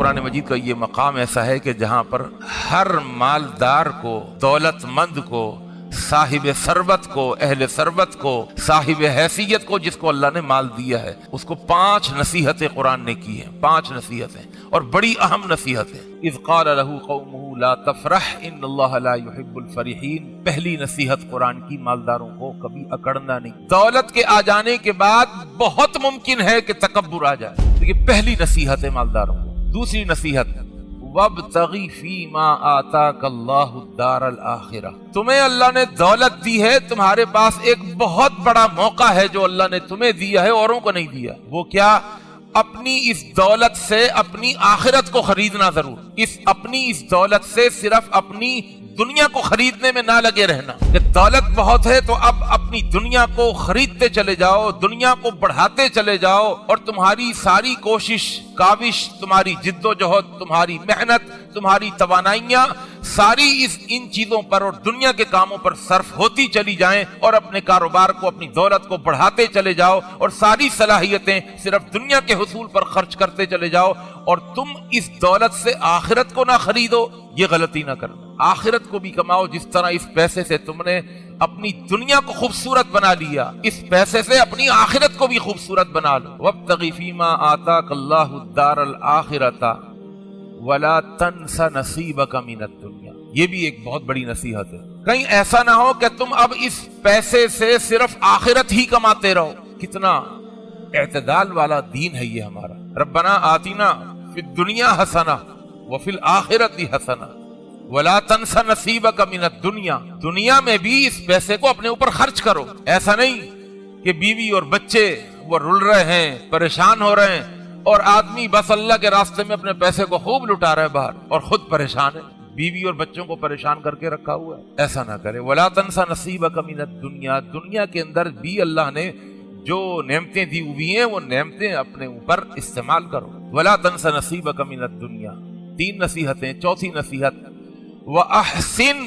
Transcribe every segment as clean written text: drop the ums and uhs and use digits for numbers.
قرآن مجید کا یہ مقام ایسا ہے کہ جہاں پر ہر مالدار کو، دولت مند کو، صاحب ثروت کو، اہل ثروت کو، صاحب حیثیت کو، جس کو اللہ نے مال دیا ہے، اس کو 5 نصیحتیں قرآن نے کی ہیں، 5 نصیحتیں، اور بڑی اہم نصیحتیں۔ اذ قال له قومه لا تفرح ان اللہ لا يحب الفرحین، پہلی نصیحت قرآن کی مالداروں کو کبھی اکڑنا نہیں۔ دولت کے آ جانے کے بعد بہت ممکن ہے کہ تکبر آ جائے، یہ پہلی نصیحت ہے مالداروں کو۔ دوسری نصیحت وَابْتَغِ فِيمَا آتَاكَ اللَّهُ الدَّارَ الْآخِرَةَ، تمہیں اللہ نے دولت دی ہے، تمہارے پاس ایک بہت بڑا موقع ہے جو اللہ نے تمہیں دیا ہے، اوروں کو نہیں دیا۔ وہ کیا؟ اپنی اس دولت سے اپنی آخرت کو خریدنا ضرور، اپنی اس دولت سے صرف اپنی دنیا کو خریدنے میں نہ لگے رہنا کہ دولت بہت ہے تو اب اپنی دنیا کو خریدتے چلے جاؤ، دنیا کو بڑھاتے چلے جاؤ، اور تمہاری ساری کوشش، کاوش، تمہاری جد و جہد، تمہاری محنت، تمہاری توانائیاں ساری ان چیزوں پر اور دنیا کے کاموں پر صرف ہوتی چلی جائیں، اور اپنے کاروبار کو، اپنی دولت کو بڑھاتے چلے جاؤ، اور ساری صلاحیتیں صرف دنیا کے حصول پر خرچ کرتے چلے جاؤ، اور تم اس دولت سے آخرت کو نہ خریدو، یہ غلطی نہ کرنا۔ آخرت کو بھی کماؤ، جس طرح اس پیسے سے تم نے اپنی دنیا کو خوبصورت بنا لیا، اس پیسے سے اپنی آخرت کو بھی خوبصورت بنا لو۔ وَابْتَغِ فِيمَا آتَاكَ اللَّهُ الدَّارَ الْآخِرَةَ وَلَا تَنْسَ نَصِيبَكَ مِنَ الدُّنْيَا، یہ بھی ایک بہت بڑی نصیحت ہے۔ کہیں ایسا نہ ہو کہ تم اب اس پیسے سے صرف آخرت ہی کماتے رہو۔ کتنا اعتدال والا دین ہے یہ ہمارا۔ ربنا آتنا فی الدنیا حسنہ وفی الآخرۃ حسنہ ولا تنس نصیبک من الدنیا، دنیا میں بھی اس پیسے کو اپنے اوپر خرچ کرو۔ ایسا نہیں کہ بیوی اور بچے وہ رل رہے ہیں، پریشان ہو رہے ہیں، اور آدمی بس اللہ کے راستے میں اپنے پیسے کو خوب لٹا رہا ہے باہر، اور خود پریشان ہے، بیوی اور بچوں کو پریشان کر کے رکھا ہوا ہے۔ ایسا نہ کرے۔ ولا تنس نصیبک من الدنیا، دنیا کے اندر بھی اللہ نے جو نعمتیں دی ہوئی ہیں وہ نعمتیں اپنے اوپر استعمال کرو۔ ولا تنس نصیبک من الدنیا، 3 نصیحتیں۔ چوتھی نصیحت وَأَحْسِن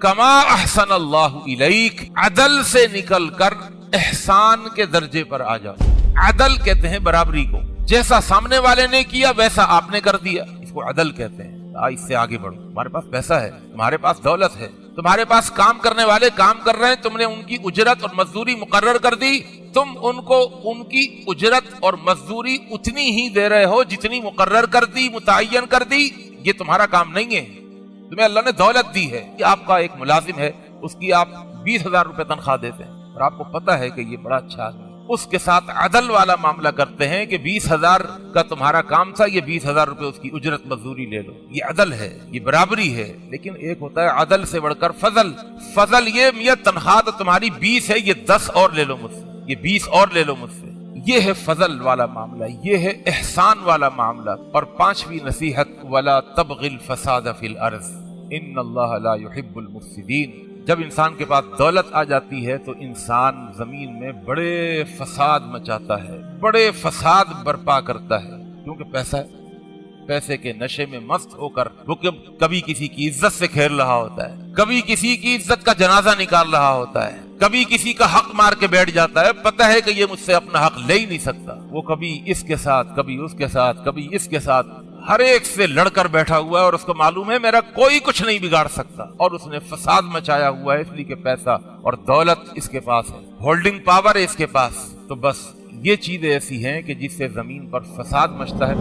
كَمَا أَحْسَنَ اللَّهُ إِلَيْكَ، عدل سے نکل کر احسان کے درجے پر آ جاؤ۔ عدل کہتے ہیں برابری کو، جیسا سامنے والے نے کیا ویسا آپ نے کر دیا، اس کو عدل کہتے ہیں۔ اس سے آگے بڑھو، تمہارے پاس پیسہ ہے، تمہارے پاس دولت ہے، تمہارے پاس کام کرنے والے کام کر رہے ہیں، تم نے ان کی اجرت اور مزدوری مقرر کر دی، تم ان کو ان کی اجرت اور مزدوری اتنی ہی دے رہے ہو جتنی مقرر کر دی، متعین کر دی۔ یہ تمہارا کام نہیں ہے، تمہیں اللہ نے دولت دی ہے۔ کہ آپ کا ایک ملازم ہے، اس کی آپ 20,000 روپے تنخواہ دیتے ہیں، اور آپ کو پتا ہے کہ یہ بڑا اچھا آدمی، اس کے ساتھ عدل والا معاملہ کرتے ہیں کہ 20,000 کا تمہارا کام تھا، یہ 20,000 روپے اس کی اجرت مزدوری لے لو۔ یہ عدل ہے، یہ برابری ہے۔ لیکن ایک ہوتا ہے عدل سے بڑھ کر فضل۔ فضل یہ تنخواہ تو تمہاری 20 ہے، یہ 10 اور لے لو مجھ سے، یہ 20 اور لے لو مجھ سے۔ یہ ہے فضل والا معاملہ، یہ ہے احسان والا معاملہ۔ اور 5ویں نصیحت وَلَا تَبْغِ الْفَسَادَ فِي الْأَرْضِ إِنَّ اللَّهَ لَا يُحِبُّ الْمُفْسِدِينَ۔ جب انسان کے پاس دولت آ جاتی ہے تو انسان زمین میں بڑے فساد مچاتا ہے، بڑے فساد برپا کرتا ہے، کیونکہ پیسہ ہے۔ پیسے کے نشے میں مست ہو کر وہ کبھی کسی کی عزت سے کھیل رہا ہوتا ہے، کبھی کسی کی عزت کا جنازہ نکال رہا ہوتا ہے، کبھی کسی کا حق مار کے بیٹھ جاتا ہے، پتہ ہے کہ یہ مجھ سے اپنا حق لے ہی نہیں سکتا۔ وہ کبھی اس کے ساتھ، کبھی اس کے ساتھ، کبھی اس کے ساتھ، ہر ایک سے لڑ کر بیٹھا ہوا ہے، اور اس کو معلوم ہے میرا کوئی کچھ نہیں بگاڑ سکتا، اور اس نے فساد مچایا ہوا ہے، اس لیے کہ پیسہ اور دولت اس کے پاس ہے، ہولڈنگ پاور ہے اس کے پاس۔ تو بس یہ چیزیں ایسی ہیں کہ جس سے زمین پر فساد مچتا ہے۔